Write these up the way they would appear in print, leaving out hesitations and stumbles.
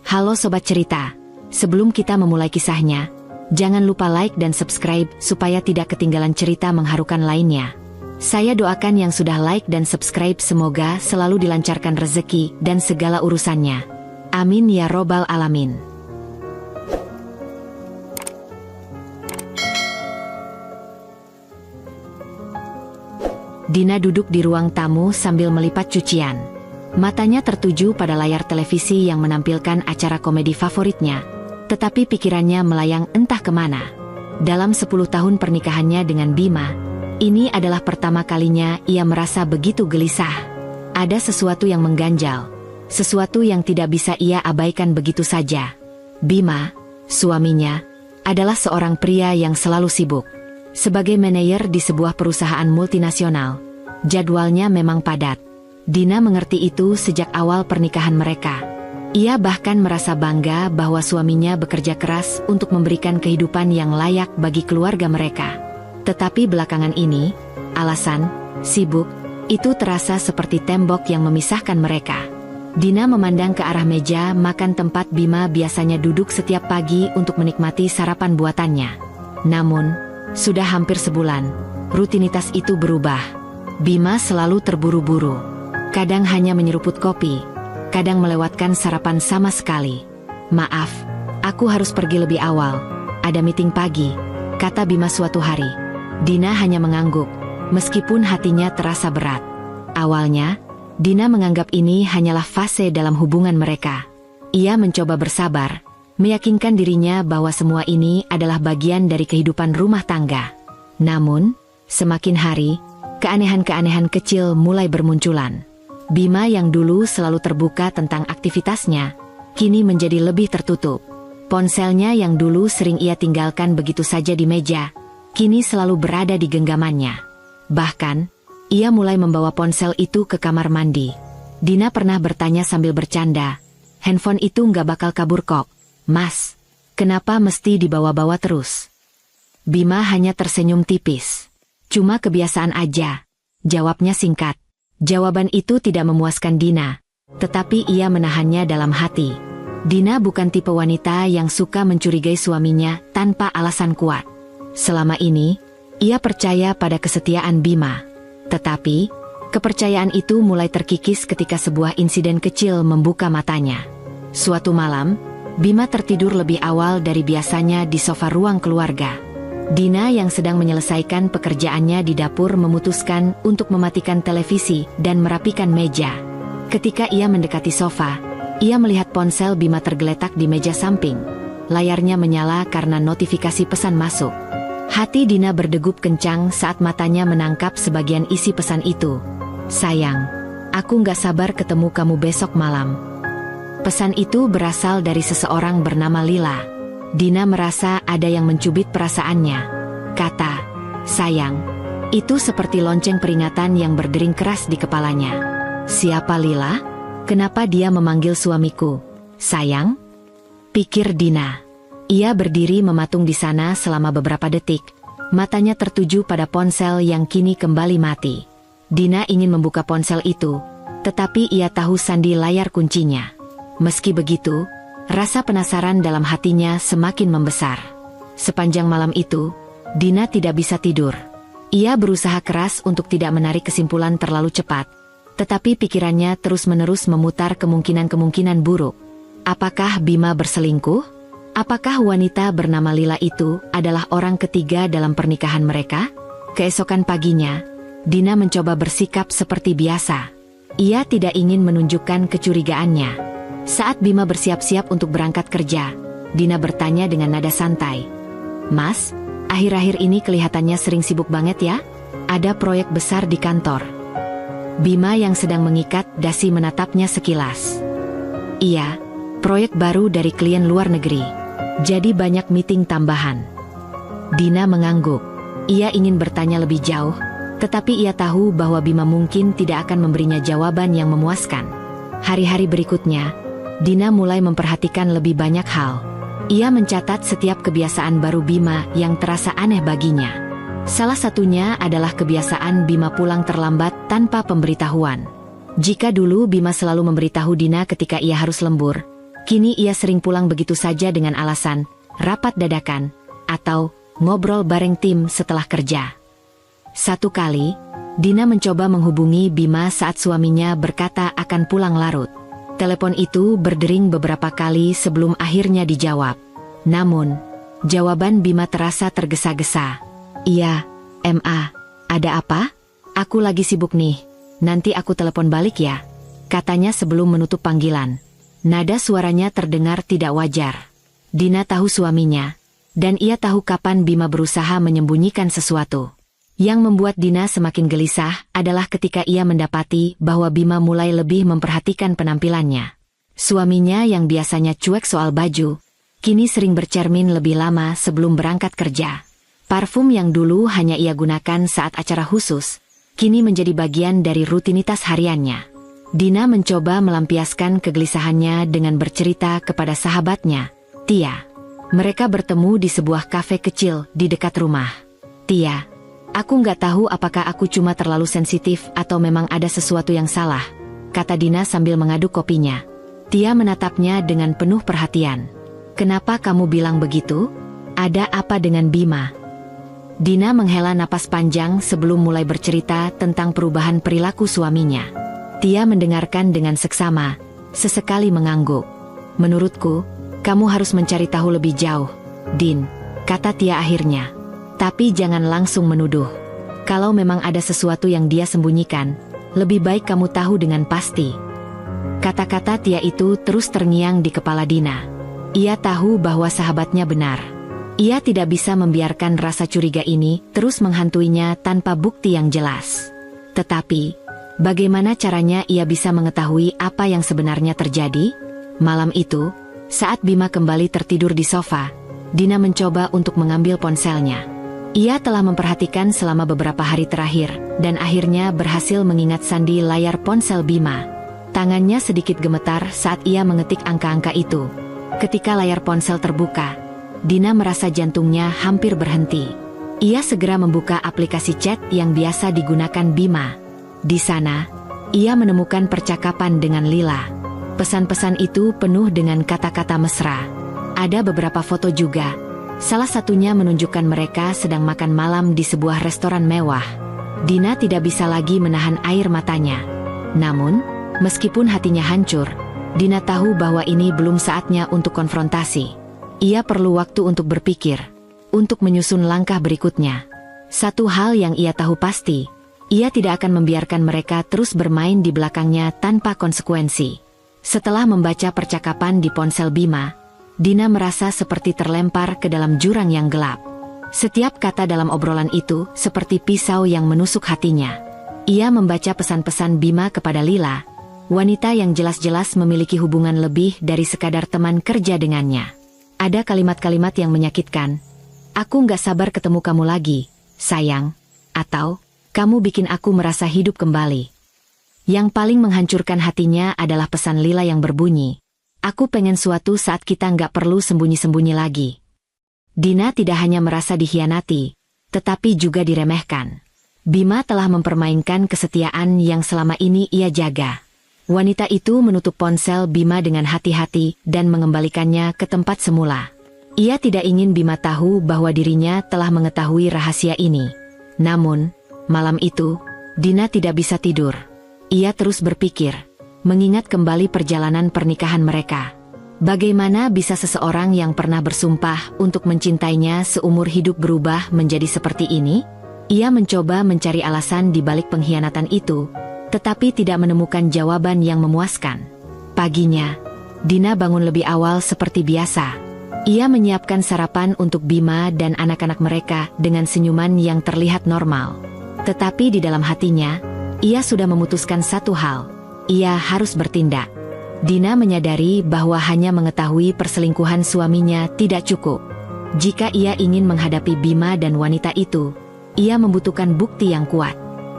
Halo Sobat Cerita, sebelum kita memulai kisahnya, jangan lupa like dan subscribe supaya tidak ketinggalan cerita mengharukan lainnya. Saya doakan yang sudah like dan subscribe semoga selalu dilancarkan rezeki dan segala urusannya. Amin ya robbal alamin. Dina duduk di ruang tamu sambil melipat cucian. Matanya tertuju pada layar televisi yang menampilkan acara komedi favoritnya. Tetapi pikirannya melayang entah kemana. Dalam 10 tahun pernikahannya dengan Bima, ini adalah pertama kalinya ia merasa begitu gelisah. Ada sesuatu yang mengganjal. Sesuatu yang tidak bisa ia abaikan begitu saja. Bima, suaminya, adalah seorang pria yang selalu sibuk. Sebagai manajer di sebuah perusahaan multinasional, jadwalnya memang padat. Dina mengerti itu sejak awal pernikahan mereka. Ia bahkan merasa bangga bahwa suaminya bekerja keras untuk memberikan kehidupan yang layak bagi keluarga mereka. Tetapi belakangan ini, alasan, sibuk, itu terasa seperti tembok yang memisahkan mereka. Dina memandang ke arah meja makan tempat Bima biasanya duduk setiap pagi untuk menikmati sarapan buatannya. Namun, sudah hampir sebulan, rutinitas itu berubah. Bima selalu terburu-buru. Kadang hanya menyeruput kopi, kadang melewatkan sarapan sama sekali. "Maaf, aku harus pergi lebih awal. Ada meeting pagi," kata Bima suatu hari. Dina hanya mengangguk, meskipun hatinya terasa berat. Awalnya, Dina menganggap ini hanyalah fase dalam hubungan mereka. Ia mencoba bersabar, meyakinkan dirinya bahwa semua ini adalah bagian dari kehidupan rumah tangga. Namun, semakin hari, keanehan-keanehan kecil mulai bermunculan. Bima yang dulu selalu terbuka tentang aktivitasnya, kini menjadi lebih tertutup. Ponselnya yang dulu sering ia tinggalkan begitu saja di meja, kini selalu berada di genggamannya. Bahkan, ia mulai membawa ponsel itu ke kamar mandi. Dina pernah bertanya sambil bercanda, "Handphone itu nggak bakal kabur kok, Mas. Kenapa mesti dibawa-bawa terus?" Bima hanya tersenyum tipis. "Cuma kebiasaan aja," jawabnya singkat. Jawaban itu tidak memuaskan Dina, tetapi ia menahannya dalam hati. Dina bukan tipe wanita yang suka mencurigai suaminya tanpa alasan kuat. Selama ini, ia percaya pada kesetiaan Bima. Tetapi, kepercayaan itu mulai terkikis ketika sebuah insiden kecil membuka matanya. Suatu malam, Bima tertidur lebih awal dari biasanya di sofa ruang keluarga. Dina yang sedang menyelesaikan pekerjaannya di dapur memutuskan untuk mematikan televisi dan merapikan meja. Ketika ia mendekati sofa, ia melihat ponsel Bima tergeletak di meja samping. Layarnya menyala karena notifikasi pesan masuk. Hati Dina berdegup kencang saat matanya menangkap sebagian isi pesan itu. "Sayang, aku nggak sabar ketemu kamu besok malam." Pesan itu berasal dari seseorang bernama Lila. Dina merasa ada yang mencubit perasaannya. Kata, "Sayang," itu seperti lonceng peringatan yang berdering keras di kepalanya. Siapa Lila? Kenapa dia memanggil suamiku sayang? Pikir Dina. Ia berdiri mematung di sana selama beberapa detik. Matanya tertuju pada ponsel yang kini kembali mati. Dina ingin membuka ponsel itu, tetapi ia tahu sandi layar kuncinya. Meski begitu, rasa penasaran dalam hatinya semakin membesar. Sepanjang malam itu, Dina tidak bisa tidur. Ia berusaha keras untuk tidak menarik kesimpulan terlalu cepat, tetapi pikirannya terus-menerus memutar kemungkinan-kemungkinan buruk. Apakah Bima berselingkuh? Apakah wanita bernama Lila itu adalah orang ketiga dalam pernikahan mereka? Keesokan paginya, Dina mencoba bersikap seperti biasa. Ia tidak ingin menunjukkan kecurigaannya. Saat Bima bersiap-siap untuk berangkat kerja, Dina bertanya dengan nada santai, "Mas, akhir-akhir ini kelihatannya sering sibuk banget ya? Ada proyek besar di kantor?" Bima yang sedang mengikat dasi menatapnya sekilas. "Iya, proyek baru dari klien luar negeri. Jadi banyak meeting tambahan." Dina mengangguk. Ia ingin bertanya lebih jauh, tetapi ia tahu bahwa Bima mungkin tidak akan memberinya jawaban yang memuaskan. Hari-hari berikutnya, Dina mulai memperhatikan lebih banyak hal. Ia mencatat setiap kebiasaan baru Bima yang terasa aneh baginya. Salah satunya adalah kebiasaan Bima pulang terlambat tanpa pemberitahuan. Jika dulu Bima selalu memberitahu Dina ketika ia harus lembur, Kini ia sering pulang begitu saja dengan alasan rapat dadakan atau ngobrol bareng tim setelah kerja. Satu kali, Dina mencoba menghubungi Bima saat suaminya berkata akan pulang larut. Telepon itu berdering beberapa kali sebelum akhirnya dijawab. Namun, jawaban Bima terasa tergesa-gesa. Iya, Ma, ada apa? Aku lagi sibuk nih, nanti aku telepon balik ya, katanya sebelum menutup panggilan. Nada suaranya terdengar tidak wajar. Dina tahu suaminya, dan ia tahu kapan Bima berusaha menyembunyikan sesuatu. Yang membuat Dina semakin gelisah adalah ketika ia mendapati bahwa Bima mulai lebih memperhatikan penampilannya. Suaminya yang biasanya cuek soal baju, kini sering bercermin lebih lama sebelum berangkat kerja. Parfum yang dulu hanya ia gunakan saat acara khusus, kini menjadi bagian dari rutinitas hariannya. Dina mencoba melampiaskan kegelisahannya dengan bercerita kepada sahabatnya, Tia. Mereka bertemu di sebuah kafe kecil di dekat rumah. Tia, aku nggak tahu apakah aku cuma terlalu sensitif atau memang ada sesuatu yang salah, kata Dina sambil mengaduk kopinya. Tia menatapnya dengan penuh perhatian. Kenapa kamu bilang begitu? Ada apa dengan Bima? Dina menghela napas panjang sebelum mulai bercerita tentang perubahan perilaku suaminya. Tia mendengarkan dengan seksama, sesekali mengangguk. Menurutku, kamu harus mencari tahu lebih jauh, Din, kata Tia akhirnya. Tapi jangan langsung menuduh. Kalau memang ada sesuatu yang dia sembunyikan, lebih baik kamu tahu dengan pasti. Kata-kata Tia itu terus terngiang di kepala Dina. Ia tahu bahwa sahabatnya benar. Ia tidak bisa membiarkan rasa curiga ini terus menghantuinya tanpa bukti yang jelas. Tetapi, bagaimana caranya ia bisa mengetahui apa yang sebenarnya terjadi? Malam itu, saat Bima kembali tertidur di sofa, Dina mencoba untuk mengambil ponselnya. Ia telah memperhatikan selama beberapa hari terakhir, dan akhirnya berhasil mengingat sandi layar ponsel Bima. Tangannya sedikit gemetar saat ia mengetik angka-angka itu. Ketika layar ponsel terbuka, Dina merasa jantungnya hampir berhenti. Ia segera membuka aplikasi chat yang biasa digunakan Bima. Di sana, ia menemukan percakapan dengan Lila. Pesan-pesan itu penuh dengan kata-kata mesra. Ada beberapa foto juga. Salah satunya menunjukkan mereka sedang makan malam di sebuah restoran mewah. Dina tidak bisa lagi menahan air matanya. Namun, meskipun hatinya hancur, Dina tahu bahwa ini belum saatnya untuk konfrontasi. Ia perlu waktu untuk berpikir, untuk menyusun langkah berikutnya. Satu hal yang ia tahu pasti, ia tidak akan membiarkan mereka terus bermain di belakangnya tanpa konsekuensi. Setelah membaca percakapan di ponsel Bima, Dina merasa seperti terlempar ke dalam jurang yang gelap. Setiap kata dalam obrolan itu seperti pisau yang menusuk hatinya. Ia membaca pesan-pesan Bima kepada Lila, wanita yang jelas-jelas memiliki hubungan lebih dari sekadar teman kerja dengannya. Ada kalimat-kalimat yang menyakitkan. Aku nggak sabar ketemu kamu lagi, sayang. Atau, kamu bikin aku merasa hidup kembali. Yang paling menghancurkan hatinya adalah pesan Lila yang berbunyi, aku pengen suatu saat kita nggak perlu sembunyi-sembunyi lagi. Dina tidak hanya merasa dikhianati, tetapi juga diremehkan. Bima telah mempermainkan kesetiaan yang selama ini ia jaga. Wanita itu menutup ponsel Bima dengan hati-hati dan mengembalikannya ke tempat semula. Ia tidak ingin Bima tahu bahwa dirinya telah mengetahui rahasia ini. Namun, malam itu, Dina tidak bisa tidur. Ia terus berpikir, mengingat kembali perjalanan pernikahan mereka. Bagaimana bisa seseorang yang pernah bersumpah untuk mencintainya seumur hidup berubah menjadi seperti ini? Ia mencoba mencari alasan di balik pengkhianatan itu, tetapi tidak menemukan jawaban yang memuaskan. Paginya, Dina bangun lebih awal seperti biasa. Ia menyiapkan sarapan untuk Bima dan anak-anak mereka dengan senyuman yang terlihat normal. Tetapi di dalam hatinya, ia sudah memutuskan satu hal. Ia harus bertindak. Dina menyadari bahwa hanya mengetahui perselingkuhan suaminya tidak cukup. Jika ia ingin menghadapi Bima dan wanita itu, ia membutuhkan bukti yang kuat.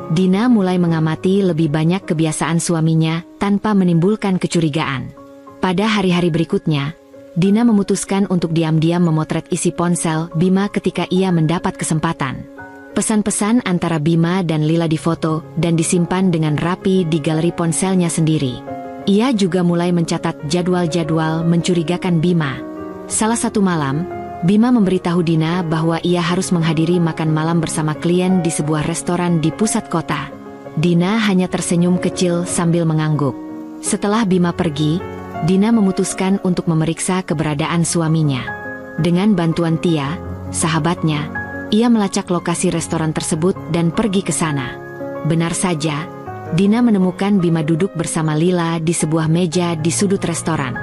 Dina mulai mengamati lebih banyak kebiasaan suaminya tanpa menimbulkan kecurigaan. Pada hari-hari berikutnya, Dina memutuskan untuk diam-diam memotret isi ponsel Bima ketika ia mendapat kesempatan. Pesan-pesan antara Bima dan Lila difoto dan disimpan dengan rapi di galeri ponselnya sendiri. Ia juga mulai mencatat jadwal-jadwal mencurigakan Bima. Salah satu malam, Bima memberitahu Dina bahwa ia harus menghadiri makan malam bersama klien di sebuah restoran di pusat kota. Dina hanya tersenyum kecil sambil mengangguk. Setelah Bima pergi, Dina memutuskan untuk memeriksa keberadaan suaminya. Dengan bantuan Tia, sahabatnya, ia melacak lokasi restoran tersebut dan pergi ke sana. Benar saja, Dina menemukan Bima duduk bersama Lila di sebuah meja di sudut restoran.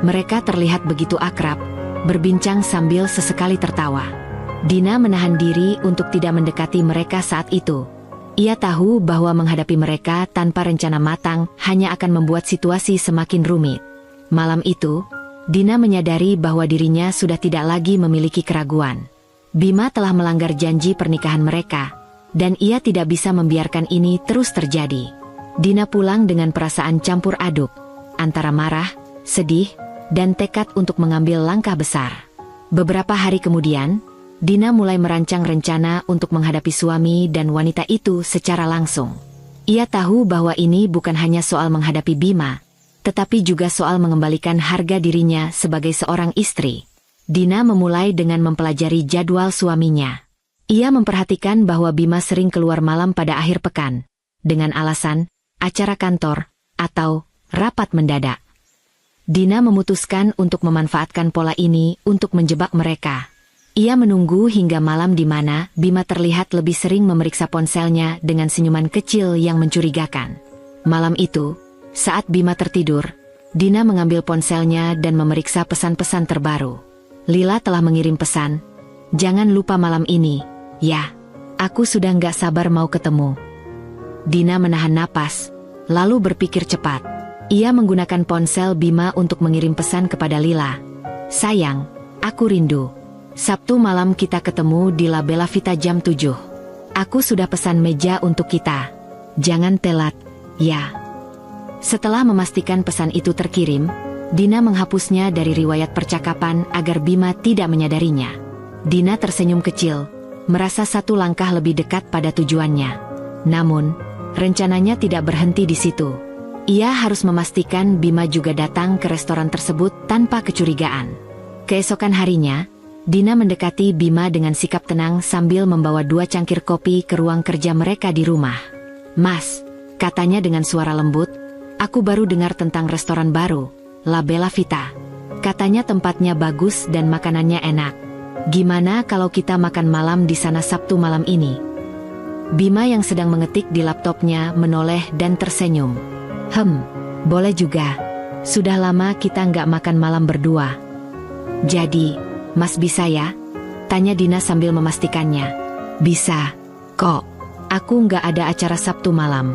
Mereka terlihat begitu akrab, berbincang sambil sesekali tertawa. Dina menahan diri untuk tidak mendekati mereka saat itu. Ia tahu bahwa menghadapi mereka tanpa rencana matang hanya akan membuat situasi semakin rumit. Malam itu, Dina menyadari bahwa dirinya sudah tidak lagi memiliki keraguan. Bima telah melanggar janji pernikahan mereka, dan ia tidak bisa membiarkan ini terus terjadi. Dina pulang dengan perasaan campur aduk, antara marah, sedih, dan tekad untuk mengambil langkah besar. Beberapa hari kemudian, Dina mulai merancang rencana untuk menghadapi suami dan wanita itu secara langsung. Ia tahu bahwa ini bukan hanya soal menghadapi Bima, tetapi juga soal mengembalikan harga dirinya sebagai seorang istri. Dina memulai dengan mempelajari jadwal suaminya. Ia memperhatikan bahwa Bima sering keluar malam pada akhir pekan, dengan alasan acara kantor atau rapat mendadak. Dina memutuskan untuk memanfaatkan pola ini untuk menjebak mereka. Ia menunggu hingga malam di mana Bima terlihat lebih sering memeriksa ponselnya dengan senyuman kecil yang mencurigakan. Malam itu, saat Bima tertidur, Dina mengambil ponselnya dan memeriksa pesan-pesan terbaru. Lila telah mengirim pesan, "Jangan lupa malam ini, ya. Aku sudah nggak sabar mau ketemu." Dina menahan napas, lalu berpikir cepat. Ia menggunakan ponsel Bima untuk mengirim pesan kepada Lila. "Sayang, aku rindu. Sabtu malam kita ketemu di La Bella Vita jam 7. Aku sudah pesan meja untuk kita. Jangan telat, ya." Setelah memastikan pesan itu terkirim, Dina menghapusnya dari riwayat percakapan agar Bima tidak menyadarinya. Dina tersenyum kecil, merasa satu langkah lebih dekat pada tujuannya. Namun, rencananya tidak berhenti di situ. Ia harus memastikan Bima juga datang ke restoran tersebut tanpa kecurigaan. Keesokan harinya, Dina mendekati Bima dengan sikap tenang sambil membawa 2 cangkir kopi ke ruang kerja mereka di rumah. "Mas," katanya dengan suara lembut, "aku baru dengar tentang restoran baru, La Bella Vita. Katanya tempatnya bagus dan makanannya enak. Gimana kalau kita makan malam di sana Sabtu malam ini?" Bima yang sedang mengetik di laptopnya menoleh dan tersenyum. Boleh juga. Sudah lama kita nggak makan malam berdua." "Jadi, Mas bisa ya?" tanya Dina sambil memastikannya. "Bisa, kok. Aku nggak ada acara Sabtu malam."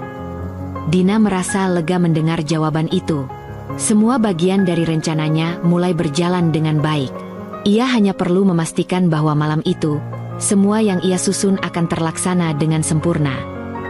Dina merasa lega mendengar jawaban itu. Semua bagian dari rencananya mulai berjalan dengan baik. Ia hanya perlu memastikan bahwa malam itu, semua yang ia susun akan terlaksana dengan sempurna.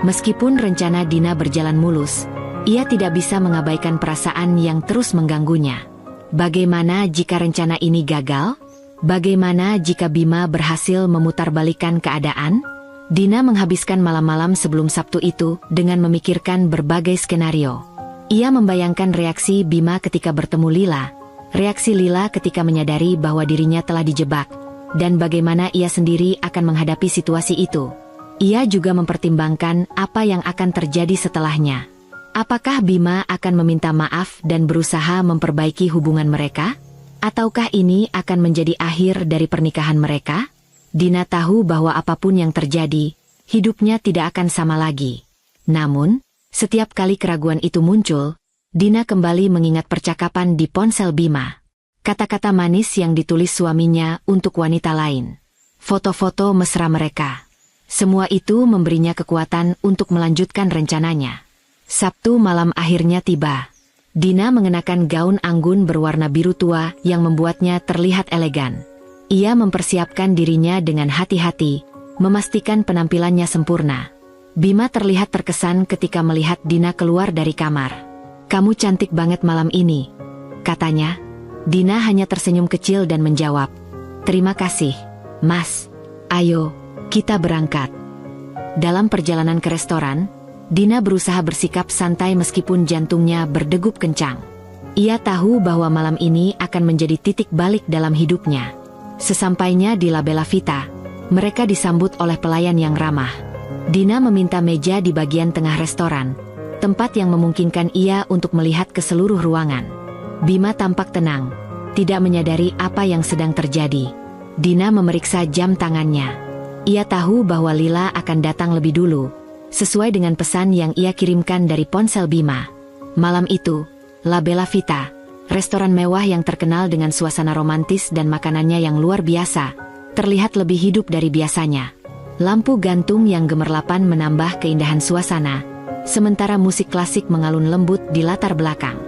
Meskipun rencana Dina berjalan mulus, ia tidak bisa mengabaikan perasaan yang terus mengganggunya. Bagaimana jika rencana ini gagal? Bagaimana jika Bima berhasil memutarbalikkan keadaan? Dina menghabiskan malam-malam sebelum Sabtu itu dengan memikirkan berbagai skenario. Ia membayangkan reaksi Bima ketika bertemu Lila, reaksi Lila ketika menyadari bahwa dirinya telah dijebak, dan bagaimana ia sendiri akan menghadapi situasi itu. Ia juga mempertimbangkan apa yang akan terjadi setelahnya. Apakah Bima akan meminta maaf dan berusaha memperbaiki hubungan mereka? Ataukah ini akan menjadi akhir dari pernikahan mereka? Dina tahu bahwa apapun yang terjadi, hidupnya tidak akan sama lagi. Namun, setiap kali keraguan itu muncul, Dina kembali mengingat percakapan di ponsel Bima. Kata-kata manis yang ditulis suaminya untuk wanita lain. Foto-foto mesra mereka. Semua itu memberinya kekuatan untuk melanjutkan rencananya. Sabtu malam akhirnya tiba. Dina mengenakan gaun anggun berwarna biru tua yang membuatnya terlihat elegan. Ia mempersiapkan dirinya dengan hati-hati, memastikan penampilannya sempurna. Bima terlihat terkesan ketika melihat Dina keluar dari kamar. "Kamu cantik banget malam ini," katanya. Dina hanya tersenyum kecil dan menjawab, "Terima kasih, Mas. Ayo, kita berangkat." Dalam perjalanan ke restoran, Dina berusaha bersikap santai meskipun jantungnya berdegup kencang. Ia tahu bahwa malam ini akan menjadi titik balik dalam hidupnya. Sesampainya di La Bella Vita, mereka disambut oleh pelayan yang ramah. Dina meminta meja di bagian tengah restoran, tempat yang memungkinkan ia untuk melihat ke seluruh ruangan. Bima tampak tenang, tidak menyadari apa yang sedang terjadi. Dina memeriksa jam tangannya. Ia tahu bahwa Lila akan datang lebih dulu, sesuai dengan pesan yang ia kirimkan dari ponsel Bima. Malam itu, La Bella Vita, restoran mewah yang terkenal dengan suasana romantis dan makanannya yang luar biasa, terlihat lebih hidup dari biasanya. Lampu gantung yang gemerlapan menambah keindahan suasana, sementara musik klasik mengalun lembut di latar belakang.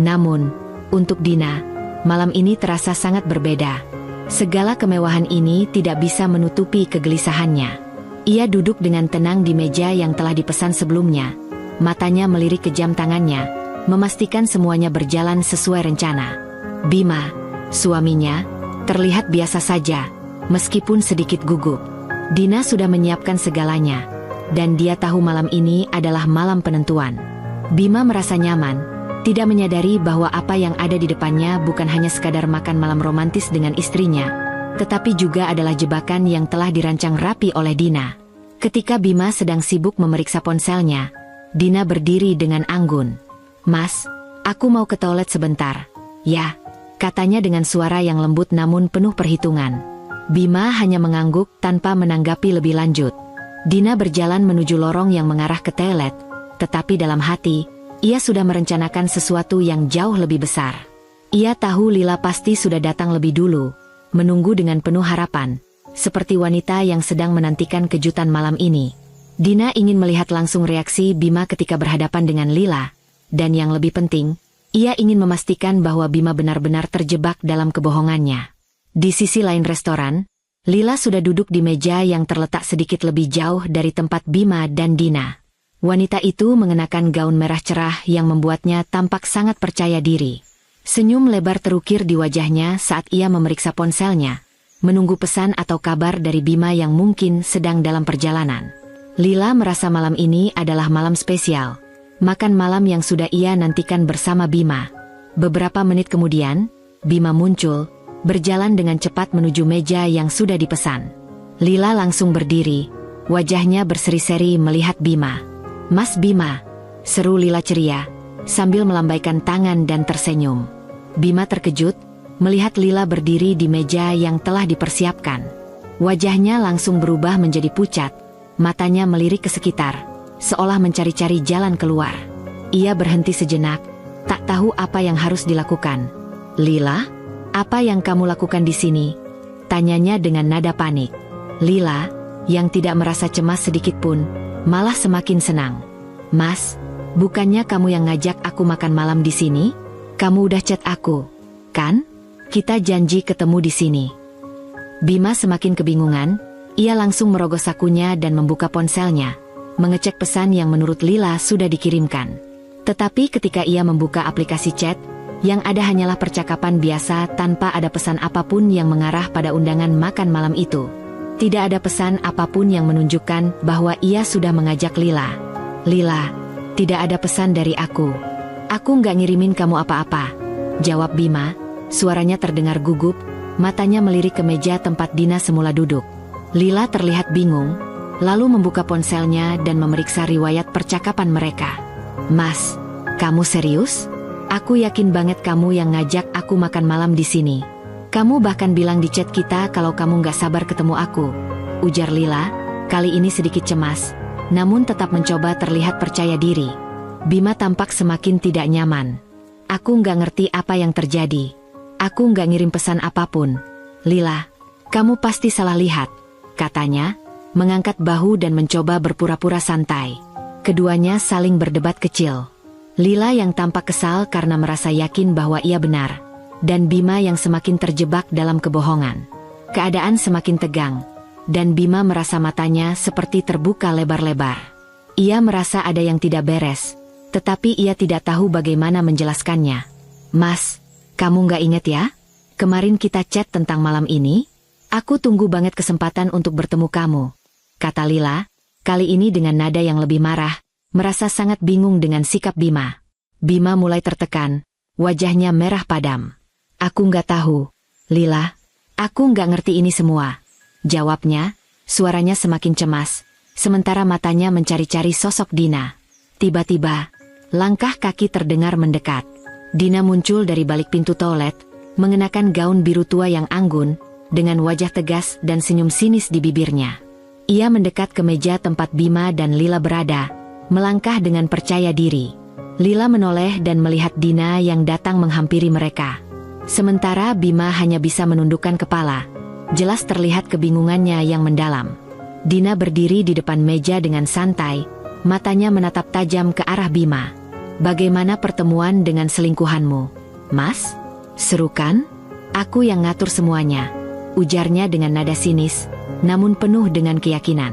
Namun, untuk Dina, malam ini terasa sangat berbeda. Segala kemewahan ini tidak bisa menutupi kegelisahannya. Ia duduk dengan tenang di meja yang telah dipesan sebelumnya. Matanya melirik ke jam tangannya, memastikan semuanya berjalan sesuai rencana. Bima, suaminya, terlihat biasa saja, meskipun sedikit gugup. Dina sudah menyiapkan segalanya, dan dia tahu malam ini adalah malam penentuan. Bima merasa nyaman, tidak menyadari bahwa apa yang ada di depannya bukan hanya sekadar makan malam romantis dengan istrinya, tetapi juga adalah jebakan yang telah dirancang rapi oleh Dina. Ketika Bima sedang sibuk memeriksa ponselnya, Dina berdiri dengan anggun. "Mas, aku mau ke toilet sebentar." "Ya," katanya dengan suara yang lembut namun penuh perhitungan. Bima hanya mengangguk tanpa menanggapi lebih lanjut. Dina berjalan menuju lorong yang mengarah ke toilet, tetapi dalam hati, ia sudah merencanakan sesuatu yang jauh lebih besar. Ia tahu Lila pasti sudah datang lebih dulu, menunggu dengan penuh harapan, seperti wanita yang sedang menantikan kejutan malam ini. Dina ingin melihat langsung reaksi Bima ketika berhadapan dengan Lila, dan yang lebih penting, ia ingin memastikan bahwa Bima benar-benar terjebak dalam kebohongannya. Di sisi lain restoran, Lila sudah duduk di meja yang terletak sedikit lebih jauh dari tempat Bima dan Dina. Wanita itu mengenakan gaun merah cerah yang membuatnya tampak sangat percaya diri. Senyum lebar terukir di wajahnya saat ia memeriksa ponselnya, menunggu pesan atau kabar dari Bima yang mungkin sedang dalam perjalanan. Lila merasa malam ini adalah malam spesial, makan malam yang sudah ia nantikan bersama Bima. Beberapa menit kemudian, Bima muncul, berjalan dengan cepat menuju meja yang sudah dipesan. Lila langsung berdiri, wajahnya berseri-seri melihat Bima. "Mas Bima," seru Lila ceria, sambil melambaikan tangan dan tersenyum. Bima terkejut, melihat Lila berdiri di meja yang telah dipersiapkan. Wajahnya langsung berubah menjadi pucat, matanya melirik ke sekitar, seolah mencari-cari jalan keluar. Ia berhenti sejenak, tak tahu apa yang harus dilakukan. "Lila, apa yang kamu lakukan di sini?" tanyanya dengan nada panik. Lila, yang tidak merasa cemas sedikit pun, malah semakin senang. "Mas, bukannya kamu yang ngajak aku makan malam di sini? Kamu udah chat aku, kan? Kita janji ketemu di sini." Bima semakin kebingungan, ia langsung merogoh sakunya dan membuka ponselnya, mengecek pesan yang menurut Lila sudah dikirimkan. Tetapi ketika ia membuka aplikasi chat, yang ada hanyalah percakapan biasa tanpa ada pesan apapun yang mengarah pada undangan makan malam itu. Tidak ada pesan apapun yang menunjukkan bahwa ia sudah mengajak Lila. "Lila, tidak ada pesan dari aku. Aku nggak ngirimin kamu apa-apa," jawab Bima. Suaranya terdengar gugup, matanya melirik ke meja tempat Dina semula duduk. Lila terlihat bingung, lalu membuka ponselnya dan memeriksa riwayat percakapan mereka. "Mas, kamu serius? Aku yakin banget kamu yang ngajak aku makan malam di sini. Kamu bahkan bilang di chat kita kalau kamu nggak sabar ketemu aku," ujar Lila, kali ini sedikit cemas, namun tetap mencoba terlihat percaya diri. Bima tampak semakin tidak nyaman. "Aku nggak ngerti apa yang terjadi. Aku nggak ngirim pesan apapun." "Lila, kamu pasti salah lihat," katanya, mengangkat bahu dan mencoba berpura-pura santai. Keduanya saling berdebat kecil. Lila yang tampak kesal karena merasa yakin bahwa ia benar, dan Bima yang semakin terjebak dalam kebohongan. Keadaan semakin tegang, dan Bima merasa matanya seperti terbuka lebar-lebar. Ia merasa ada yang tidak beres, tetapi ia tidak tahu bagaimana menjelaskannya. "Mas, kamu nggak inget ya? Kemarin kita chat tentang malam ini? Aku tunggu banget kesempatan untuk bertemu kamu," kata Lila, kali ini dengan nada yang lebih marah, merasa sangat bingung dengan sikap Bima. Bima mulai tertekan, wajahnya merah padam. Aku nggak tahu, Lila. Aku nggak ngerti ini semua. Jawabnya, suaranya semakin cemas, sementara matanya mencari-cari sosok Dina. Tiba-tiba, langkah kaki terdengar mendekat. Dina muncul dari balik pintu toilet, mengenakan gaun biru tua yang anggun, dengan wajah tegas dan senyum sinis di bibirnya. Ia mendekat ke meja tempat Bima dan Lila berada, melangkah dengan percaya diri. Lila menoleh dan melihat Dina yang datang menghampiri mereka. Sementara Bima hanya bisa menundukkan kepala. Jelas terlihat kebingungannya yang mendalam. Dina berdiri di depan meja dengan santai, matanya menatap tajam ke arah Bima. Bagaimana pertemuan dengan selingkuhanmu, Mas? Seru kan? Aku yang ngatur semuanya, ujarnya dengan nada sinis, namun penuh dengan keyakinan.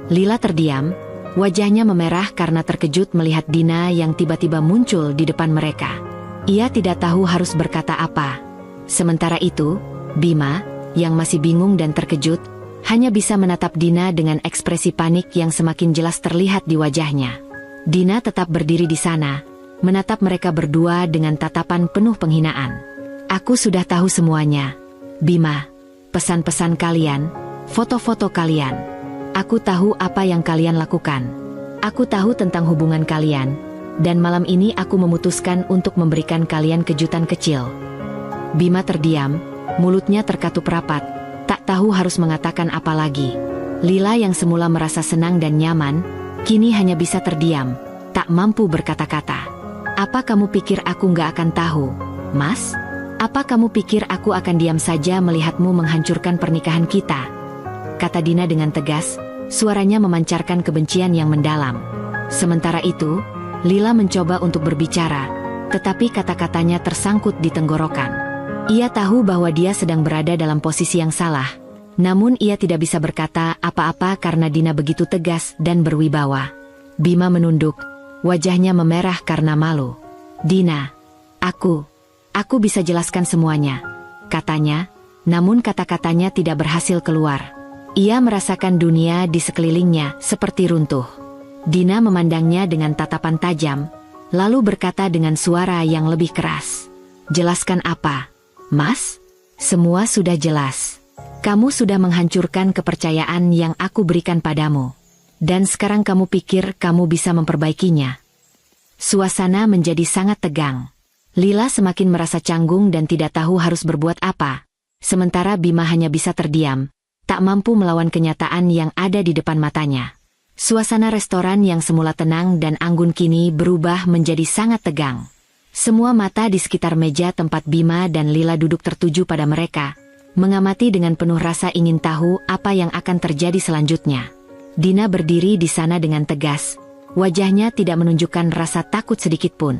Lila terdiam, wajahnya memerah karena terkejut melihat Dina yang tiba-tiba muncul di depan mereka. Ia tidak tahu harus berkata apa. Sementara itu, Bima, yang masih bingung dan terkejut, hanya bisa menatap Dina dengan ekspresi panik yang semakin jelas terlihat di wajahnya. Dina tetap berdiri di sana, menatap mereka berdua dengan tatapan penuh penghinaan. Aku sudah tahu semuanya, Bima. Pesan-pesan kalian, foto-foto kalian. Aku tahu apa yang kalian lakukan. Aku tahu tentang hubungan kalian, dan malam ini aku memutuskan untuk memberikan kalian kejutan kecil. Bima terdiam, mulutnya terkatup rapat, tak tahu harus mengatakan apa lagi. Lila yang semula merasa senang dan nyaman, kini hanya bisa terdiam, tak mampu berkata-kata. Apa kamu pikir aku nggak akan tahu, Mas? Apa kamu pikir aku akan diam saja melihatmu menghancurkan pernikahan kita? Kata Dina dengan tegas, suaranya memancarkan kebencian yang mendalam. Sementara itu, Lila mencoba untuk berbicara, tetapi kata-katanya tersangkut di tenggorokan. Ia tahu bahwa dia sedang berada dalam posisi yang salah, namun ia tidak bisa berkata apa-apa karena Dina begitu tegas dan berwibawa. Bima menunduk, wajahnya memerah karena malu. Dina, Aku bisa jelaskan semuanya, katanya, namun kata-katanya tidak berhasil keluar. Ia merasakan dunia di sekelilingnya seperti runtuh. Dina memandangnya dengan tatapan tajam, lalu berkata dengan suara yang lebih keras. Jelaskan apa, Mas? Semua sudah jelas. Kamu sudah menghancurkan kepercayaan yang aku berikan padamu. Dan sekarang kamu pikir kamu bisa memperbaikinya. Suasana menjadi sangat tegang. Lila semakin merasa canggung dan tidak tahu harus berbuat apa. Sementara Bima hanya bisa terdiam, tak mampu melawan kenyataan yang ada di depan matanya. Suasana restoran yang semula tenang dan anggun kini berubah menjadi sangat tegang. Semua mata di sekitar meja tempat Bima dan Lila duduk tertuju pada mereka, mengamati dengan penuh rasa ingin tahu apa yang akan terjadi selanjutnya. Dina berdiri di sana dengan tegas, wajahnya tidak menunjukkan rasa takut sedikit pun.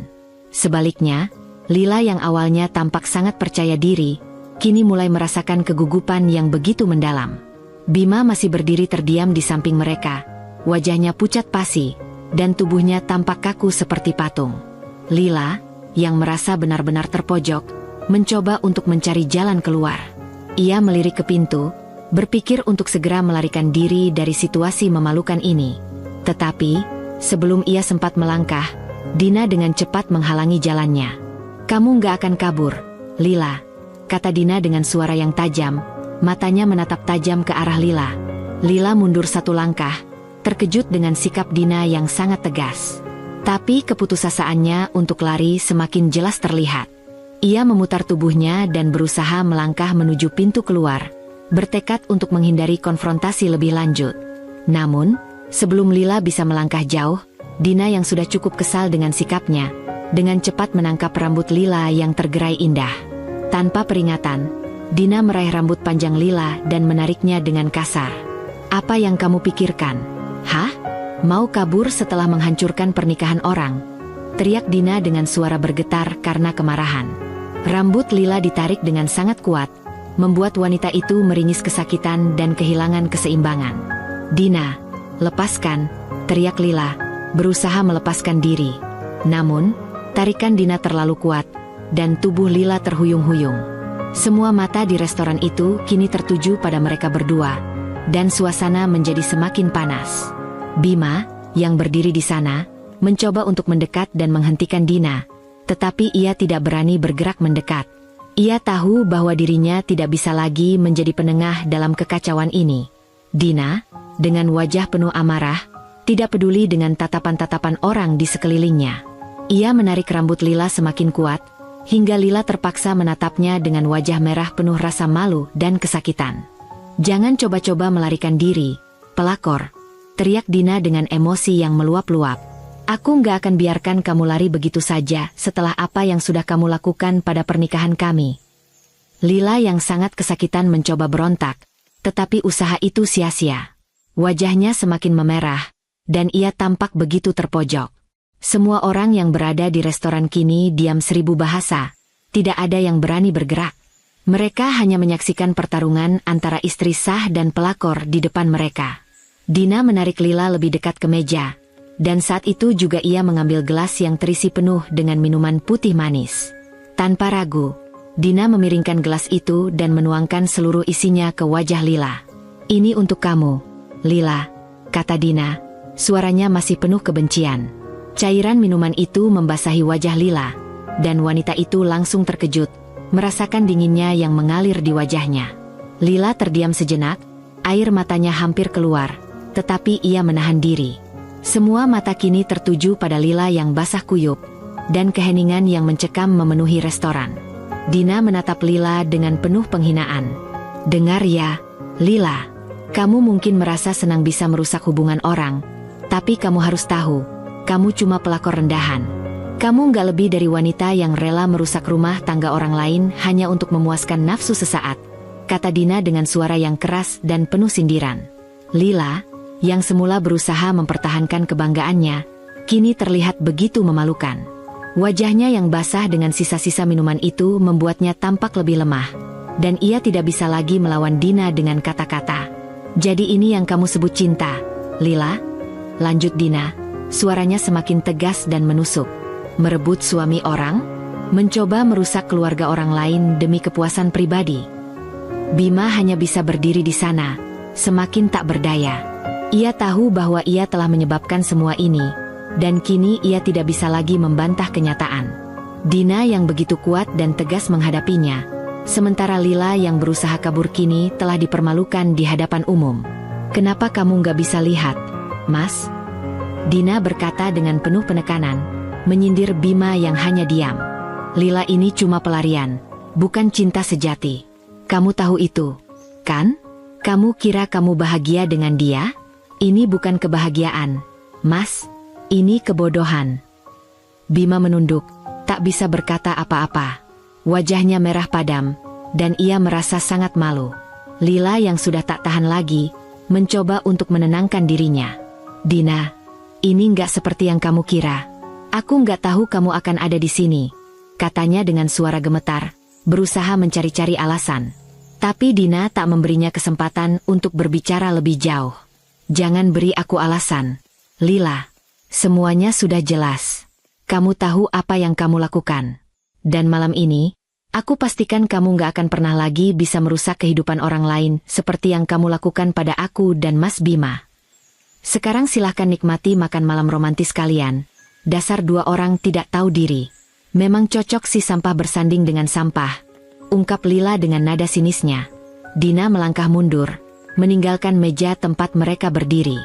Sebaliknya, Lila yang awalnya tampak sangat percaya diri, kini mulai merasakan kegugupan yang begitu mendalam. Bima masih berdiri terdiam di samping mereka, wajahnya pucat pasi, dan tubuhnya tampak kaku seperti patung. Lila, yang merasa benar-benar terpojok, mencoba untuk mencari jalan keluar. Ia melirik ke pintu, berpikir untuk segera melarikan diri dari situasi memalukan ini. Tetapi, sebelum ia sempat melangkah, Dina dengan cepat menghalangi jalannya. Kamu nggak akan kabur, Lila, kata Dina dengan suara yang tajam, matanya menatap tajam ke arah Lila. Lila mundur satu langkah, terkejut dengan sikap Dina yang sangat tegas. Tapi keputusasaannya untuk lari semakin jelas terlihat. Ia memutar tubuhnya dan berusaha melangkah menuju pintu keluar, bertekad untuk menghindari konfrontasi lebih lanjut. Namun, sebelum Lila bisa melangkah jauh, Dina yang sudah cukup kesal dengan sikapnya, dengan cepat menangkap rambut Lila yang tergerai indah. Tanpa peringatan, Dina meraih rambut panjang Lila dan menariknya dengan kasar. Apa yang kamu pikirkan? Hah? Mau kabur setelah menghancurkan pernikahan orang? Teriak Dina dengan suara bergetar karena kemarahan. Rambut Lila ditarik dengan sangat kuat, membuat wanita itu meringis kesakitan dan kehilangan keseimbangan. Dina, lepaskan, teriak Lila, berusaha melepaskan diri. Namun, tarikan Dina terlalu kuat, dan tubuh Lila terhuyung-huyung. Semua mata di restoran itu kini tertuju pada mereka berdua, dan suasana menjadi semakin panas. Bima, yang berdiri di sana, mencoba untuk mendekat dan menghentikan Dina, tetapi ia tidak berani bergerak mendekat. Ia tahu bahwa dirinya tidak bisa lagi menjadi penengah dalam kekacauan ini. Dina, dengan wajah penuh amarah, tidak peduli dengan tatapan-tatapan orang di sekelilingnya. Ia menarik rambut Lila semakin kuat, hingga Lila terpaksa menatapnya dengan wajah merah penuh rasa malu dan kesakitan. "Jangan coba-coba melarikan diri, pelakor," teriak Dina dengan emosi yang meluap-luap. "Aku nggak akan biarkan kamu lari begitu saja setelah apa yang sudah kamu lakukan pada pernikahan kami." Lila yang sangat kesakitan mencoba berontak, tetapi usaha itu sia-sia. Wajahnya semakin memerah, dan ia tampak begitu terpojok. Semua orang yang berada di restoran kini diam 1000 bahasa. Tidak ada yang berani bergerak. Mereka hanya menyaksikan pertarungan antara istri sah dan pelakor di depan mereka. Dina menarik Lila lebih dekat ke meja, dan saat itu juga ia mengambil gelas yang terisi penuh dengan minuman putih manis. Tanpa ragu, Dina memiringkan gelas itu dan menuangkan seluruh isinya ke wajah Lila. "Ini untuk kamu, Lila," kata Dina, suaranya masih penuh kebencian. Cairan minuman itu membasahi wajah Lila, dan wanita itu langsung terkejut, merasakan dinginnya yang mengalir di wajahnya. Lila terdiam sejenak, air matanya hampir keluar, tetapi ia menahan diri. Semua mata kini tertuju pada Lila yang basah kuyup, dan keheningan yang mencekam memenuhi restoran. Dina menatap Lila dengan penuh penghinaan. "Dengar ya, Lila. Kamu mungkin merasa senang bisa merusak hubungan orang, tapi kamu harus tahu, kamu cuma pelakor rendahan. Kamu nggak lebih dari wanita yang rela merusak rumah tangga orang lain hanya untuk memuaskan nafsu sesaat," kata Dina dengan suara yang keras dan penuh sindiran. Lila, yang semula berusaha mempertahankan kebanggaannya, kini terlihat begitu memalukan. Wajahnya yang basah dengan sisa-sisa minuman itu membuatnya tampak lebih lemah, dan ia tidak bisa lagi melawan Dina dengan kata-kata. "Jadi ini yang kamu sebut cinta, Lila?" lanjut Dina, suaranya semakin tegas dan menusuk. "Merebut suami orang? Mencoba merusak keluarga orang lain demi kepuasan pribadi?" Bima hanya bisa berdiri di sana, semakin tak berdaya. Ia tahu bahwa ia telah menyebabkan semua ini, dan kini ia tidak bisa lagi membantah kenyataan. Dina yang begitu kuat dan tegas menghadapinya, sementara Lila yang berusaha kabur kini telah dipermalukan di hadapan umum. "Kenapa kamu nggak bisa lihat, Mas?" Dina berkata dengan penuh penekanan, menyindir Bima yang hanya diam. "Lila ini cuma pelarian, bukan cinta sejati. Kamu tahu itu, kan? Kamu kira kamu bahagia dengan dia? Ini bukan kebahagiaan, Mas. Ini kebodohan." Bima menunduk, tak bisa berkata apa-apa. Wajahnya merah padam, dan ia merasa sangat malu. Lila yang sudah tak tahan lagi, mencoba untuk menenangkan dirinya. "Dina, ini nggak seperti yang kamu kira. Aku nggak tahu kamu akan ada di sini," katanya dengan suara gemetar, berusaha mencari-cari alasan. Tapi Dina tak memberinya kesempatan untuk berbicara lebih jauh. "Jangan beri aku alasan, Lila. Semuanya sudah jelas. Kamu tahu apa yang kamu lakukan. Dan malam ini, aku pastikan kamu gak akan pernah lagi bisa merusak kehidupan orang lain seperti yang kamu lakukan pada aku dan Mas Bima. Sekarang silahkan nikmati makan malam romantis kalian. Dasar dua orang tidak tahu diri. Memang cocok si sampah bersanding dengan sampah," ungkap Lila dengan nada sinisnya. Dina melangkah mundur, meninggalkan meja tempat mereka berdiri.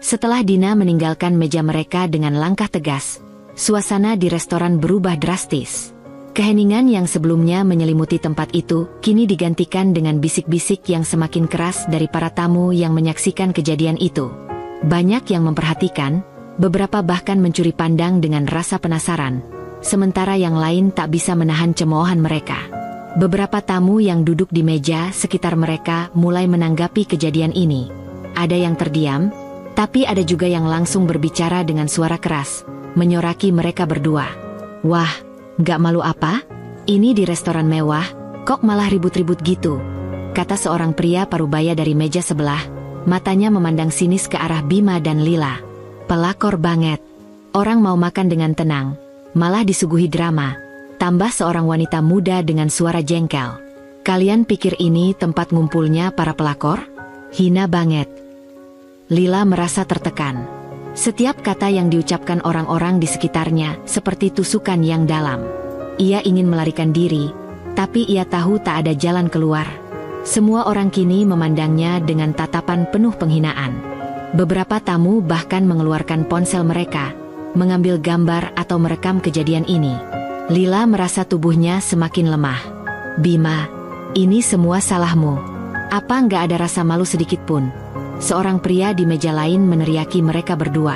Setelah Dina meninggalkan meja mereka dengan langkah tegas, suasana di restoran berubah drastis. Keheningan yang sebelumnya menyelimuti tempat itu, kini digantikan dengan bisik-bisik yang semakin keras dari para tamu yang menyaksikan kejadian itu. Banyak yang memperhatikan, beberapa bahkan mencuri pandang dengan rasa penasaran, sementara yang lain tak bisa menahan cemoohan mereka. Beberapa tamu yang duduk di meja sekitar mereka mulai menanggapi kejadian ini. Ada yang terdiam, tapi ada juga yang langsung berbicara dengan suara keras, menyoraki mereka berdua. "Wah, nggak malu apa? Ini di restoran mewah, kok malah ribut-ribut gitu?" kata seorang pria parubaya dari meja sebelah, matanya memandang sinis ke arah Bima dan Lila. "Pelakor banget. Orang mau makan dengan tenang, malah disuguhi drama." Tambah seorang wanita muda dengan suara jengkel. "Kalian pikir ini tempat ngumpulnya para pelakor? Hina banget." Lila merasa tertekan. Setiap kata yang diucapkan orang-orang di sekitarnya seperti tusukan yang dalam. Ia ingin melarikan diri, tapi ia tahu tak ada jalan keluar. Semua orang kini memandangnya dengan tatapan penuh penghinaan. Beberapa tamu bahkan mengeluarkan ponsel mereka, mengambil gambar atau merekam kejadian ini. Lila merasa tubuhnya semakin lemah. Bima, ini semua salahmu. Apa nggak ada rasa malu sedikit pun? Seorang pria di meja lain meneriaki mereka berdua.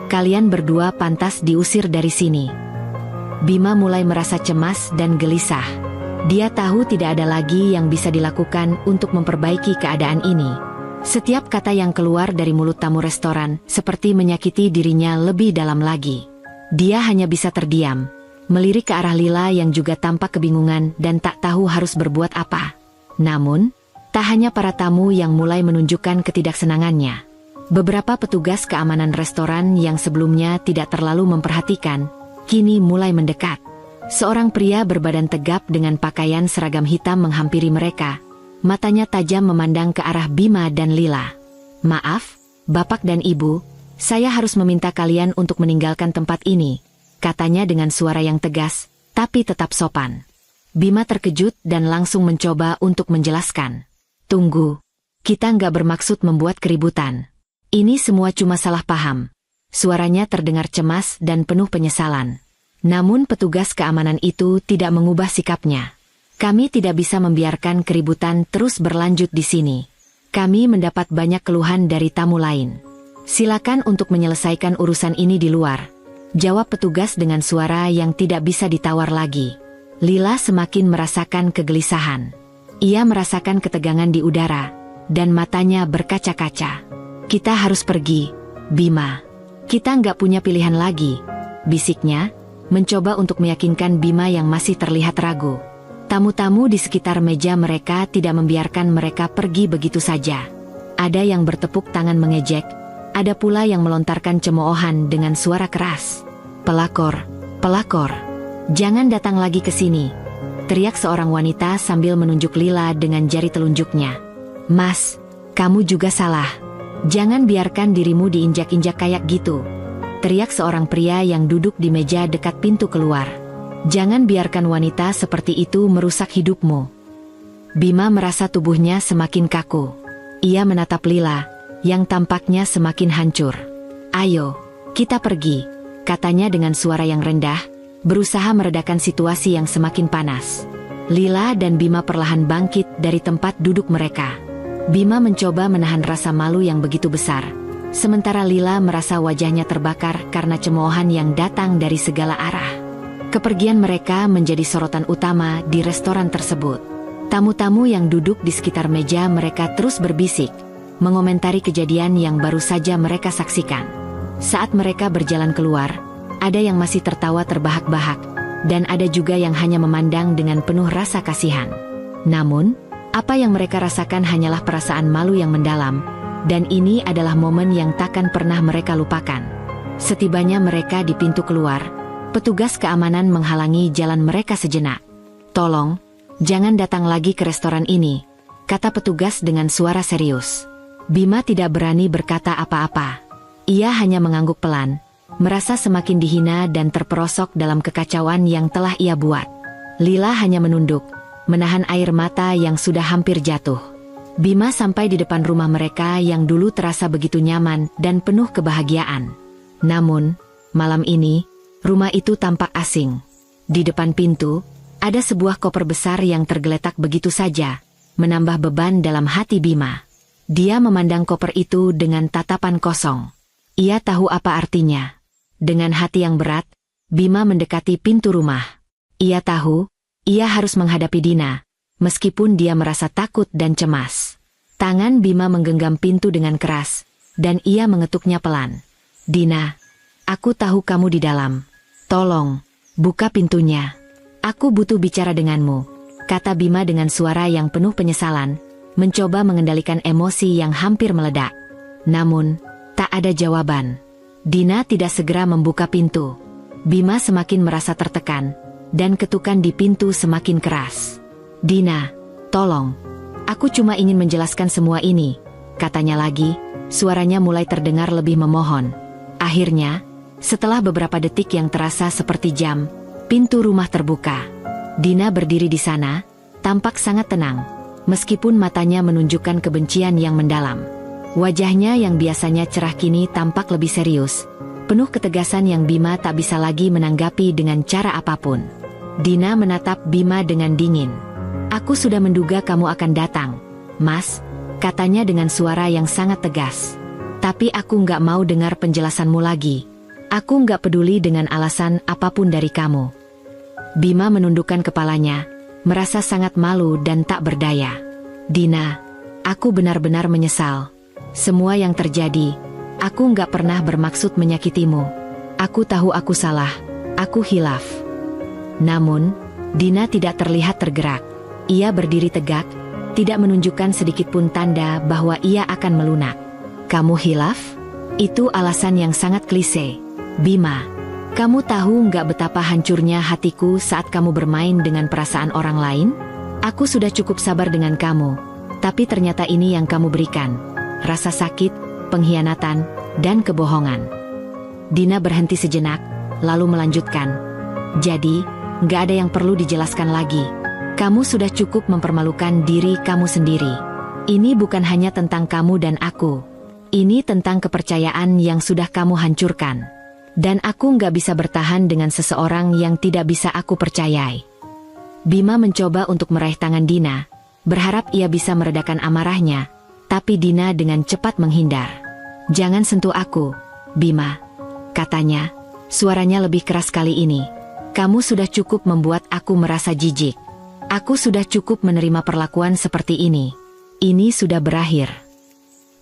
Kalian berdua pantas diusir dari sini. Bima mulai merasa cemas dan gelisah. Dia tahu tidak ada lagi yang bisa dilakukan untuk memperbaiki keadaan ini. Setiap kata yang keluar dari mulut tamu restoran seperti menyakiti dirinya lebih dalam lagi. Dia hanya bisa terdiam, melirik ke arah Lila yang juga tampak kebingungan dan tak tahu harus berbuat apa. Namun, tak hanya para tamu yang mulai menunjukkan ketidaksenangannya. Beberapa petugas keamanan restoran yang sebelumnya tidak terlalu memperhatikan, kini mulai mendekat. Seorang pria berbadan tegap dengan pakaian seragam hitam menghampiri mereka. Matanya tajam memandang ke arah Bima dan Lila. "Maaf, Bapak dan Ibu, saya harus meminta kalian untuk meninggalkan tempat ini," katanya dengan suara yang tegas, tapi tetap sopan. Bima terkejut dan langsung mencoba untuk menjelaskan. "Tunggu, kita nggak bermaksud membuat keributan. Ini semua cuma salah paham." Suaranya terdengar cemas dan penuh penyesalan. Namun petugas keamanan itu tidak mengubah sikapnya. "Kami tidak bisa membiarkan keributan terus berlanjut di sini. Kami mendapat banyak keluhan dari tamu lain. Silakan untuk menyelesaikan urusan ini di luar," jawab petugas dengan suara yang tidak bisa ditawar lagi. Lila semakin merasakan kegelisahan. Ia merasakan ketegangan di udara, dan matanya berkaca-kaca. "Kita harus pergi, Bima. Kita nggak punya pilihan lagi," bisiknya, mencoba untuk meyakinkan Bima yang masih terlihat ragu. Tamu-tamu di sekitar meja mereka tidak membiarkan mereka pergi begitu saja. Ada yang bertepuk tangan mengejek, ada pula yang melontarkan cemoohan dengan suara keras. "Pelakor, pelakor, jangan datang lagi ke sini," teriak seorang wanita sambil menunjuk Lila dengan jari telunjuknya. "Mas, kamu juga salah. Jangan biarkan dirimu diinjak-injak kayak gitu," teriak seorang pria yang duduk di meja dekat pintu keluar. "Jangan biarkan wanita seperti itu merusak hidupmu." Bima merasa tubuhnya semakin kaku. Ia menatap Lila, yang tampaknya semakin hancur. "Ayo, kita pergi," katanya dengan suara yang rendah, berusaha meredakan situasi yang semakin panas. Lila dan Bima perlahan bangkit dari tempat duduk mereka. Bima mencoba menahan rasa malu yang begitu besar. Sementara Lila merasa wajahnya terbakar karena cemoohan yang datang dari segala arah. Kepergian mereka menjadi sorotan utama di restoran tersebut. Tamu-tamu yang duduk di sekitar meja mereka terus berbisik, mengomentari kejadian yang baru saja mereka saksikan. Saat mereka berjalan keluar, ada yang masih tertawa terbahak-bahak, dan ada juga yang hanya memandang dengan penuh rasa kasihan. Namun, apa yang mereka rasakan hanyalah perasaan malu yang mendalam, dan ini adalah momen yang takkan pernah mereka lupakan. Setibanya mereka di pintu keluar, petugas keamanan menghalangi jalan mereka sejenak. "Tolong, jangan datang lagi ke restoran ini," kata petugas dengan suara serius. Bima tidak berani berkata apa-apa. Ia hanya mengangguk pelan, merasa semakin dihina dan terperosok dalam kekacauan yang telah ia buat. Lila hanya menunduk, menahan air mata yang sudah hampir jatuh. Bima sampai di depan rumah mereka yang dulu terasa begitu nyaman dan penuh kebahagiaan. Namun, malam ini, rumah itu tampak asing. Di depan pintu, ada sebuah koper besar yang tergeletak begitu saja, menambah beban dalam hati Bima. Dia memandang koper itu dengan tatapan kosong. Ia tahu apa artinya. Dengan hati yang berat, Bima mendekati pintu rumah. Ia tahu, ia harus menghadapi Dina, meskipun dia merasa takut dan cemas. Tangan Bima menggenggam pintu dengan keras, dan ia mengetuknya pelan. "Dina, aku tahu kamu di dalam. Tolong, buka pintunya. Aku butuh bicara denganmu," kata Bima dengan suara yang penuh penyesalan, mencoba mengendalikan emosi yang hampir meledak. Namun, tak ada jawaban. Dina tidak segera membuka pintu. Bima semakin merasa tertekan, dan ketukan di pintu semakin keras. "Dina, tolong. Aku cuma ingin menjelaskan semua ini," katanya lagi, suaranya mulai terdengar lebih memohon. Akhirnya, setelah beberapa detik yang terasa seperti jam, pintu rumah terbuka. Dina berdiri di sana, tampak sangat tenang, meskipun matanya menunjukkan kebencian yang mendalam. Wajahnya yang biasanya cerah kini tampak lebih serius, penuh ketegasan yang Bima tak bisa lagi menanggapi dengan cara apapun. Dina menatap Bima dengan dingin. "Aku sudah menduga kamu akan datang, Mas," katanya dengan suara yang sangat tegas. "Tapi aku nggak mau dengar penjelasanmu lagi. Aku nggak peduli dengan alasan apapun dari kamu." Bima menundukkan kepalanya, merasa sangat malu dan tak berdaya. "Dina, aku benar-benar menyesal. Semua yang terjadi, aku nggak pernah bermaksud menyakitimu. Aku tahu aku salah, aku hilaf." Namun, Dina tidak terlihat tergerak. Ia berdiri tegak, tidak menunjukkan sedikitpun tanda bahwa ia akan melunak. "Kamu hilaf? Itu alasan yang sangat klise. Bima, kamu tahu nggak betapa hancurnya hatiku saat kamu bermain dengan perasaan orang lain? Aku sudah cukup sabar dengan kamu, tapi ternyata ini yang kamu berikan. Rasa sakit, pengkhianatan, dan kebohongan." Dina berhenti sejenak, lalu melanjutkan. "Jadi, nggak ada yang perlu dijelaskan lagi. Kamu sudah cukup mempermalukan diri kamu sendiri. Ini bukan hanya tentang kamu dan aku. Ini tentang kepercayaan yang sudah kamu hancurkan. Dan aku nggak bisa bertahan dengan seseorang yang tidak bisa aku percayai." Bima mencoba untuk meraih tangan Dina, berharap ia bisa meredakan amarahnya, tapi Dina dengan cepat menghindar. "Jangan sentuh aku, Bima," katanya, suaranya lebih keras kali ini. "Kamu sudah cukup membuat aku merasa jijik. Aku sudah cukup menerima perlakuan seperti ini. Ini sudah berakhir."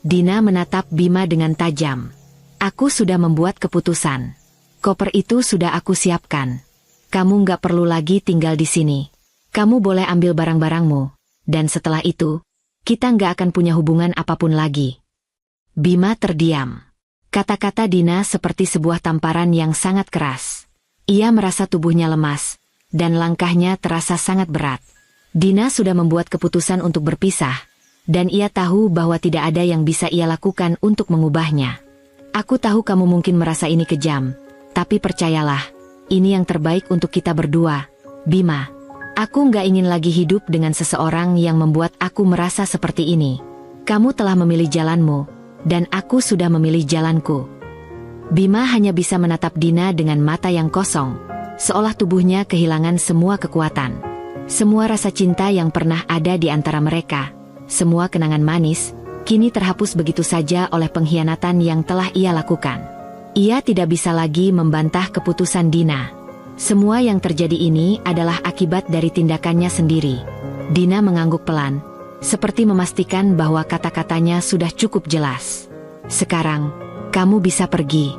Dina menatap Bima dengan tajam. "Aku sudah membuat keputusan. Koper itu sudah aku siapkan. Kamu nggak perlu lagi tinggal di sini. Kamu boleh ambil barang-barangmu, dan setelah itu, kita nggak akan punya hubungan apapun lagi." Bima terdiam. Kata-kata Dina seperti sebuah tamparan yang sangat keras. Ia merasa tubuhnya lemas, dan langkahnya terasa sangat berat. Dina sudah membuat keputusan untuk berpisah, dan ia tahu bahwa tidak ada yang bisa ia lakukan untuk mengubahnya. "Aku tahu kamu mungkin merasa ini kejam, tapi percayalah, ini yang terbaik untuk kita berdua, Bima. Aku nggak ingin lagi hidup dengan seseorang yang membuat aku merasa seperti ini. Kamu telah memilih jalanmu, dan aku sudah memilih jalanku." Bima hanya bisa menatap Dina dengan mata yang kosong, seolah tubuhnya kehilangan semua kekuatan. Semua rasa cinta yang pernah ada di antara mereka, semua kenangan manis, kini terhapus begitu saja oleh pengkhianatan yang telah ia lakukan. Ia tidak bisa lagi membantah keputusan Dina. Semua yang terjadi ini adalah akibat dari tindakannya sendiri. Dina mengangguk pelan, seperti memastikan bahwa kata-katanya sudah cukup jelas. "Sekarang, kamu bisa pergi.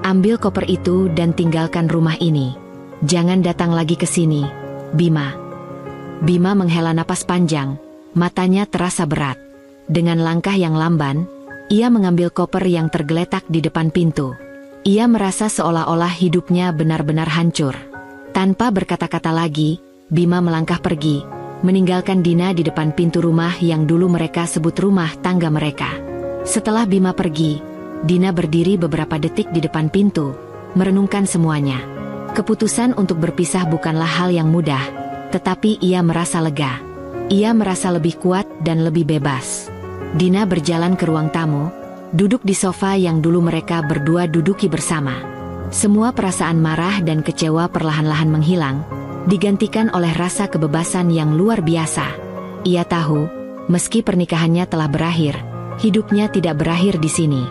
Ambil koper itu dan tinggalkan rumah ini. Jangan datang lagi ke sini, Bima." Bima menghela napas panjang, matanya terasa berat. Dengan langkah yang lamban, ia mengambil koper yang tergeletak di depan pintu. Ia merasa seolah-olah hidupnya benar-benar hancur. Tanpa berkata-kata lagi, Bima melangkah pergi, meninggalkan Dina di depan pintu rumah yang dulu mereka sebut rumah tangga mereka. Setelah Bima pergi, Dina berdiri beberapa detik di depan pintu, merenungkan semuanya. Keputusan untuk berpisah bukanlah hal yang mudah, tetapi ia merasa lega. Ia merasa lebih kuat dan lebih bebas. Dina berjalan ke ruang tamu, duduk di sofa yang dulu mereka berdua duduki bersama. Semua perasaan marah dan kecewa perlahan-lahan menghilang, digantikan oleh rasa kebebasan yang luar biasa. Ia tahu, meski pernikahannya telah berakhir, hidupnya tidak berakhir di sini.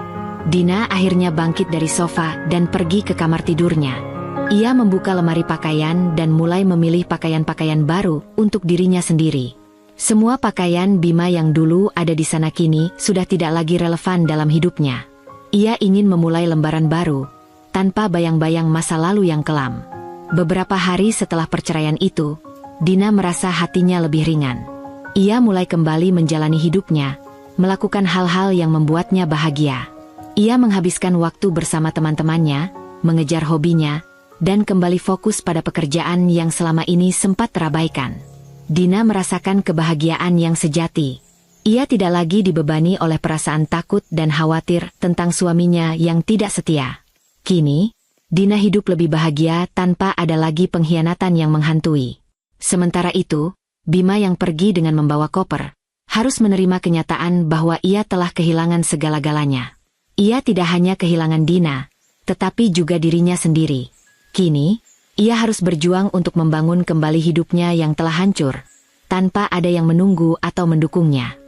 Dina akhirnya bangkit dari sofa dan pergi ke kamar tidurnya. Ia membuka lemari pakaian dan mulai memilih pakaian-pakaian baru untuk dirinya sendiri. Semua pakaian Bima yang dulu ada di sana kini sudah tidak lagi relevan dalam hidupnya. Ia ingin memulai lembaran baru, tanpa bayang-bayang masa lalu yang kelam. Beberapa hari setelah perceraian itu, Dina merasa hatinya lebih ringan. Ia mulai kembali menjalani hidupnya, melakukan hal-hal yang membuatnya bahagia. Ia menghabiskan waktu bersama teman-temannya, mengejar hobinya, dan kembali fokus pada pekerjaan yang selama ini sempat terabaikan. Dina merasakan kebahagiaan yang sejati. Ia tidak lagi dibebani oleh perasaan takut dan khawatir tentang suaminya yang tidak setia. Kini, Dina hidup lebih bahagia tanpa ada lagi pengkhianatan yang menghantui. Sementara itu, Bima yang pergi dengan membawa koper, harus menerima kenyataan bahwa ia telah kehilangan segala-galanya. Ia tidak hanya kehilangan Dina, tetapi juga dirinya sendiri. Kini, ia harus berjuang untuk membangun kembali hidupnya yang telah hancur, tanpa ada yang menunggu atau mendukungnya.